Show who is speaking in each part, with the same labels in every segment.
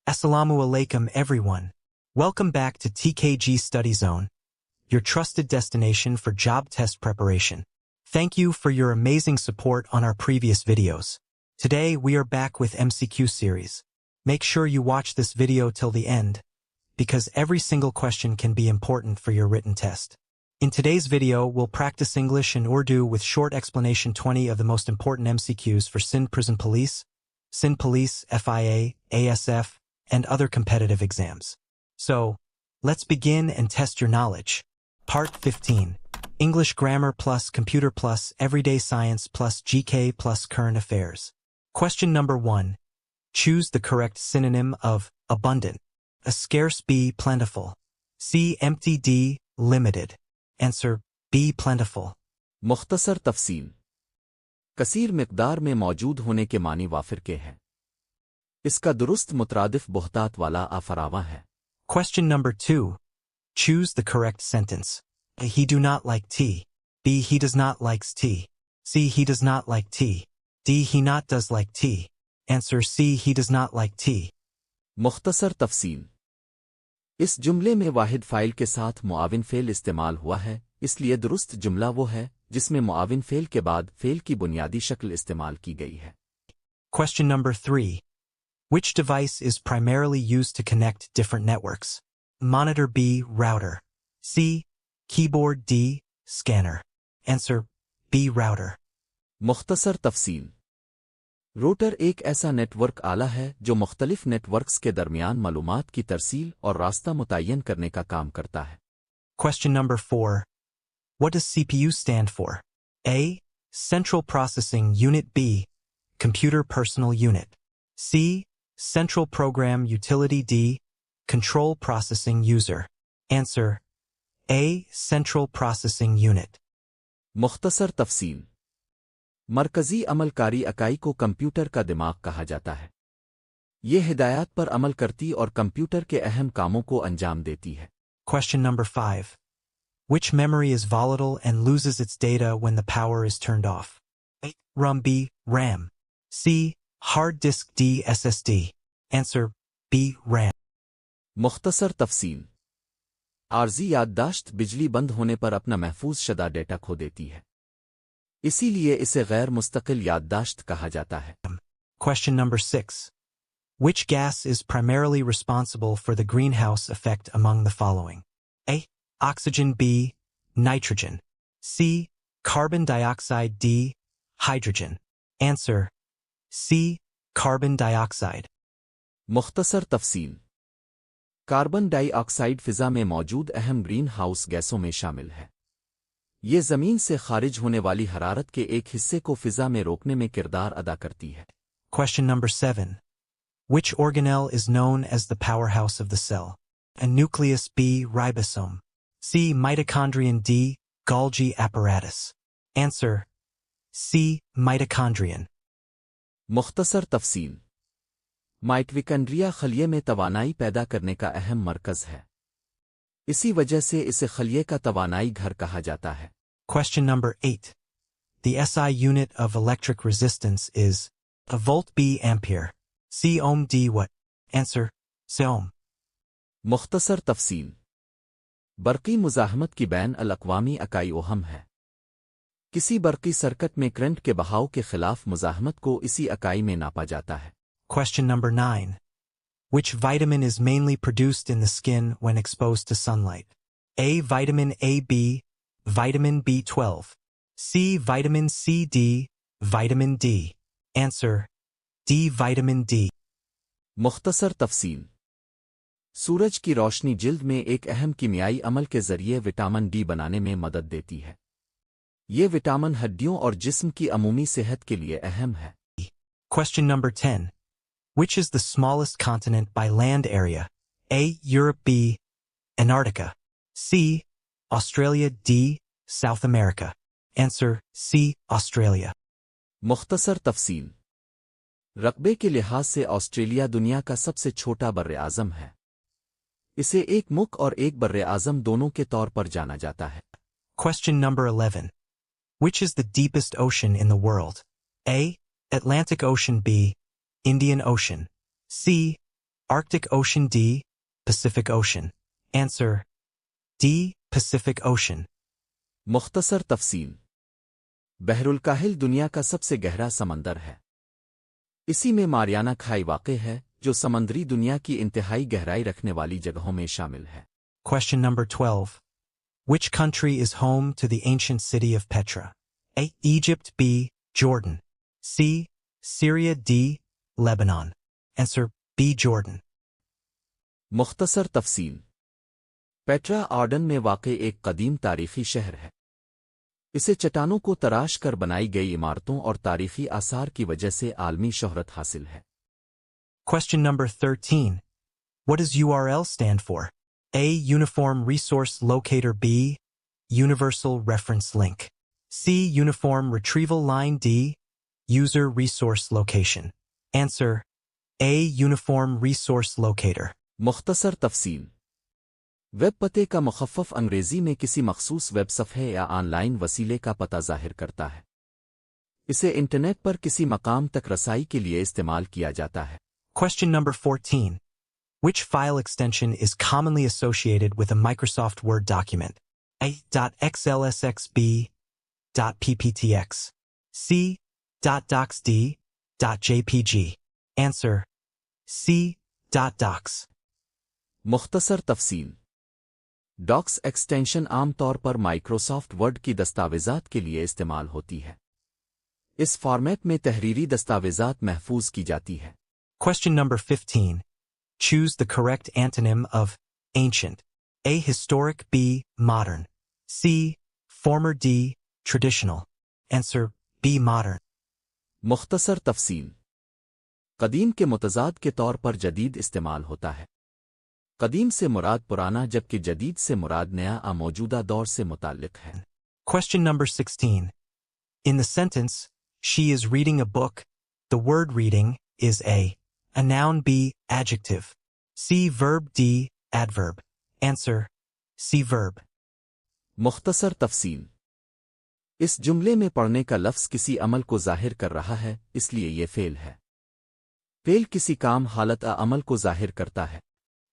Speaker 1: Assalamu alaikum everyone. Welcome back to TKG Study Zone, your trusted destination for job test preparation. Thank you for your amazing support on our previous videos. Today we are back with MCQ series. Make sure you watch this video till the end, because every single question can be important for your written test. In today's video, we'll practice English and Urdu with short explanation 20 of the most important MCQs for Sindh Prison Police, FIA, ASF, and other competitive exams. So, let's begin and test your knowledge. Part 15. English Grammar plus Computer plus Everyday Science plus GK plus Current Affairs. Question number 1. Choose the correct synonym of abundant. A scarce B, plentiful. C, empty D, limited. Answer, B, plentiful.
Speaker 2: मुख्तसर तफसील कसीर मिक़दार में मौजूद होने के मानी वाफिर के हैं। इसका दुरुस्त मुतरादिफ बहुतात वाला आफरावा है।
Speaker 1: Question number 2. Choose the correct sentence. A, he do not like tea. B, he does not likes tea. C, he does not like tea. D, he not does like tea. Answer, C, he does not like tea.
Speaker 2: मुख्तसर तफसील इस जुमले में वाहिद file के साथ मुआविन fail इस्तेमाल हुआ है, इसलिए दुरुस्त जुमला वो है जिसमें मुआविन फ़ेल के बाद फ़ेल की बुनियादी शक्ल इस्तेमाल की गई है।
Speaker 1: Question number 3. Which device is primarily used to connect different networks? Monitor B, router. C, keyboard. D, scanner. Answer, B, router.
Speaker 2: मुख्तसर तफसील रूटर एक ऐसा नेटवर्क आला है जो मुख्तलिफ नेटवर्क्स के दरमियान मालूमात की तरसील और रास्ता मुतय्यन करने का काम करता है।
Speaker 1: Question number 4. What does CPU stand for? A, Central Processing Unit. B, Computer Personal Unit. C, Central Program Utility. D, Control Processing User. Answer, A, Central Processing Unit.
Speaker 2: मुख्तसर तफसील मरकज़ी अमलकारी इकाई को कंप्यूटर का दिमाग कहा जाता है। ये हिदायत पर अमल करती और कंप्यूटर के अहम कामों को अंजाम देती है।
Speaker 1: Question number 5. Which memory is volatile and loses its data when the power is turned off? A, RAM. B, RAM. C, hard disk. D, SSD. Answer, B, RAM.
Speaker 2: मुख्तसर तफसील आर्जी याददाश्त बिजली बंद होने पर अपना महफूज शदा डेटा खो देती है, इसीलिए इसे गैर मुस्तकिल याददाश्त कहा जाता है।
Speaker 1: Question number 6. Which gas is primarily responsible for the greenhouse effect among the following? A, oxygen. B, nitrogen. C, carbon dioxide. D, hydrogen. Answer, C, carbon dioxide.
Speaker 2: मुख्तसर तफसील कार्बन डाइऑक्साइड फिजा में मौजूद अहम ग्रीन हाउस गैसों में शामिल है। ये ज़मीन से खारिज होने वाली हरारत के एक हिस्से को फिजा में रोकने में किरदार अदा करती है।
Speaker 1: Question number 7. Which organelle is known as the powerhouse of the cell? A, nucleus. B, ribosome. C, mitochondrion. D, Golgi apparatus. Answer, C, mitochondrion.
Speaker 2: मुख्तसर तफसील माइटोकॉन्ड्रिया खलिये में तवानाई पैदा करने का अहम मरकज़ है, इसी वजह से इसे खलिये का तवानाई घर कहा जाता है।
Speaker 1: Question number 8. The SI unit of electric resistance is a volt. B, ampere. C, ohm. D, watt. Answer, C, ohm.
Speaker 2: मुख्तसर तफसील बरक़ी मुज़ाहमत की बैन अल-अक़वामी इकाई ओहम है। किसी बरक़ी सर्किट में करंट के बहाव के खिलाफ मुज़ाहमत को इसी इकाई में नापा जाता है।
Speaker 1: Question number 9. Which vitamin is mainly produced in the skin when exposed to sunlight? A, vitamin A. B, vitamin B12. C, vitamin C. D, vitamin D. Answer, D, vitamin D.
Speaker 2: मुख्तसर तफसील सूरज की रोशनी जिल्द में एक अहम कीमियाई अमल के ज़रिए विटामिन डी बनाने में मदद देती है। ये विटामिन हड्डियों और जिस्म की अमूमी सेहत के लिए अहम है।
Speaker 1: Question number 10. Which is the smallest continent by land area? A, Europe. B, Antarctica. C, Australia. D, South America. Answer, C, Australia.
Speaker 2: मुख्तसर तफसील रकबे के लिहाज से ऑस्ट्रेलिया दुनिया का सबसे छोटा बर्र-ए-आज़म है। इसे एक मुल्क और एक बर्र-ए-आज़म दोनों के तौर पर जाना जाता है।
Speaker 1: Question number 11. Which is the deepest ocean in the world? A, Atlantic Ocean. B, Indian Ocean. C, Arctic Ocean D. Pacific Ocean. Answer D. Pacific Ocean.
Speaker 2: मुख्तसर तफसील। बहरुल काहिल दुनिया का सबसे गहरा समंदर है। इसी में मारियाना खाई वाक़ है, जो समंदरी दुनिया की इंतहाई गहराई रखने वाली जगहों में शामिल है।
Speaker 1: Question number 12. Which country is home to the ancient city of Petra? A. Egypt. B. Jordan. C. Syria. D. Lebanon. Answer B. Jordan.
Speaker 2: मुख्तसर तफसील। पेट्रा ऑर्डन में वाक़ एक कदीम तारीख़ी शहर है। इसे चट्टानों को तराश कर बनाई गई इमारतों और तारीख़ी आसार की वजह से आलमी शोहरत हासिल है।
Speaker 1: Question number 13. What does URL stand for? A. Uniform Resource Locator. B. Universal Reference Link. C. Uniform Retrieval Line. D. User Resource Location. Answer A. Uniform Resource Locator.
Speaker 2: मुख्तसर तफसील। वेब पते का मुखफ़्फ़ अंग्रेज़ी में किसी मखसूस वेब सफ़हे या ऑनलाइन वसीले का पता ज़ाहिर करता है। इसे इंटरनेट पर किसी मकाम तक रसाई के लिए इस्तेमाल किया जाता है।
Speaker 1: Question number 14. Which file extension is commonly associated with a Microsoft Word document? A. .xlsx. B. .pptx. C. .docsd. .jpg. Answer C. .docs.
Speaker 2: मुख्तसर तफसील। डॉक्स एक्सटेंशन आमतौर पर माइक्रोसॉफ्ट वर्ड की दस्तावेज़ात के लिए इस्तेमाल होती है। इस फॉर्मेट में तहरीरी दस्तावेज़ात महफूज की जाती है।
Speaker 1: Question number 15. Choose the correct antonym of ancient. A. Historic. B. Modern. C. Former. D. Traditional. Answer B. Modern.
Speaker 2: मुख्तसर तफसील। कदीम के मुतज़ाद के तौर पर जदीद इस्तेमाल होता है। कदीम से मुराद पुराना जबकि जदीद से मुराद नया या मौजूदा दौर से मुताल्लिक है।
Speaker 1: Question number 16. In the sentence, she is reading a book, the word reading is A noun. B. Adjective. C. Verb. D. Adverb. Answer C. Verb.
Speaker 2: मुख्तसर तफसील। इस जुमले में पढ़ने का लफ्ज़ किसी अमल को ज़ाहिर कर रहा है, इसलिए ये फ़ेल है। फ़ेल किसी काम, हालत या अमल को ज़ाहिर करता है।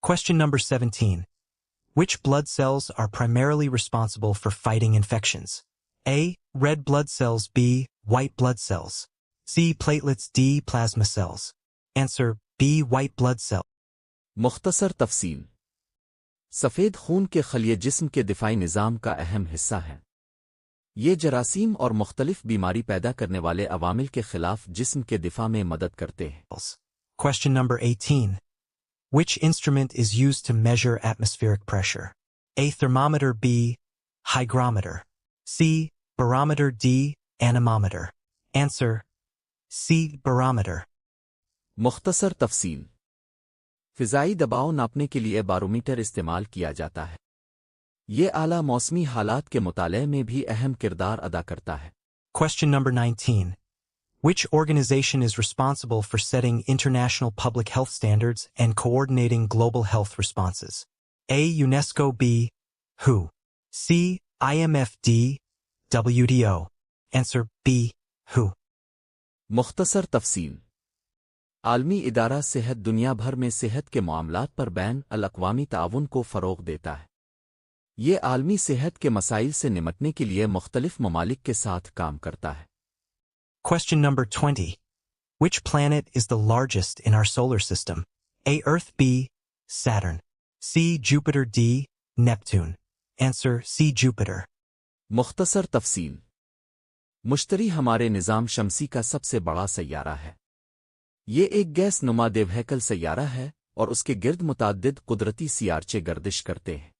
Speaker 1: Question number 17. Which blood cells are primarily responsible for fighting infections? A. Red blood cells. B. White blood cells. C. Platelets. D. Plasma cells. Answer B. White blood cell.
Speaker 2: मुख्तसर तफसील। सफ़ेद खून के खलिये जिस्म के दिफाई निज़ाम का अहम हिस्सा हैं। ये जरासीम और मुख्तलिफ बीमारी पैदा करने वाले अवामिल के खिलाफ जिस्म के दिफा में मदद करते हैं।
Speaker 1: Question number 18. Which instrument is used to measure atmospheric pressure? A. Thermometer. B. Hygrometer. C. Barometer. D. Anemometer. Answer C. Barometer.
Speaker 2: मुख्तसर तफसील। फ़िज़ाई दबाव नापने के लिए बारोमीटर इस्तेमाल किया जाता है। ये आला मौसमी हालात के मुताले में भी अहम किरदार अदा करता है।
Speaker 1: Question number 19. Which organization is responsible for setting international public health standards and coordinating global health responses? A. UNESCO. B. WHO. C. IMF. D. WTO. Answer B. WHO.
Speaker 2: मुख्तसर तफसील। आलमी इदारा सेहत दुनिया भर में सेहत के मामलात पर बैन अल-अक़वामी ताउन को फ़रोग़ देता है। ये आलमी सेहत के मसाइल से निमटने के लिए मुख्तलिफ ममालिक के साथ काम करता है।
Speaker 1: Question number 20. Which planet is the largest in our solar system? A. Earth. B. Saturn. C. Jupiter. D. Neptune. Answer C. Jupiter.
Speaker 2: मुख्तसर तफसील। मुश्तरी हमारे निज़ाम शमसी का सबसे बड़ा सैयारा है। ये एक गैस नुमा देवहैकल सैयारा है और उसके गिर्द मुताद्दिद कुदरती सियारचे गर्दिश करते हैं।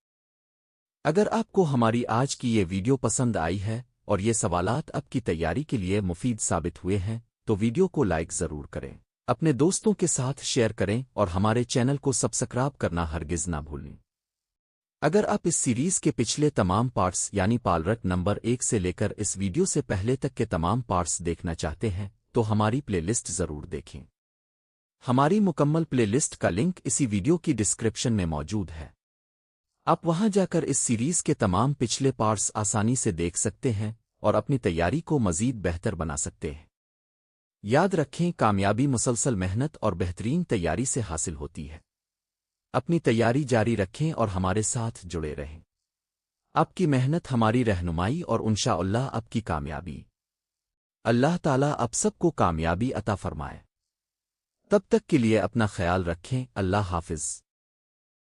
Speaker 2: अगर आपको हमारी आज की ये वीडियो पसंद आई है और ये सवालात आपकी तैयारी के लिए मुफीद साबित हुए हैं, तो वीडियो को लाइक ज़रूर करें, अपने दोस्तों के साथ शेयर करें और हमारे चैनल को सब्सक्राइब करना हरगिज़ ना भूलें। अगर आप इस सीरीज़ के पिछले तमाम पार्ट्स यानी पालरट नंबर 1 से लेकर इस वीडियो से पहले तक के तमाम पार्ट्स देखना चाहते हैं, तो हमारी प्लेलिस्ट ज़रूर देखें। हमारी मुकम्मल प्लेलिस्ट का लिंक इसी वीडियो की डिस्क्रिप्शन में मौजूद है। आप वहां जाकर इस सीरीज़ के तमाम पिछले पार्ट्स आसानी से देख सकते हैं और अपनी तैयारी को मज़ीद बेहतर बना सकते हैं। याद रखें, कामयाबी मुसलसल मेहनत और बेहतरीन तैयारी से हासिल होती है। अपनी तैयारी जारी रखें और हमारे साथ जुड़े रहें। आपकी मेहनत हमारी रहनुमाई और इंशाअल्लाह आपकी कामयाबी। अल्लाह ताला आप सबको कामयाबी अता फरमाए। तब तक के लिए अपना ख्याल रखें। अल्लाह हाफिज।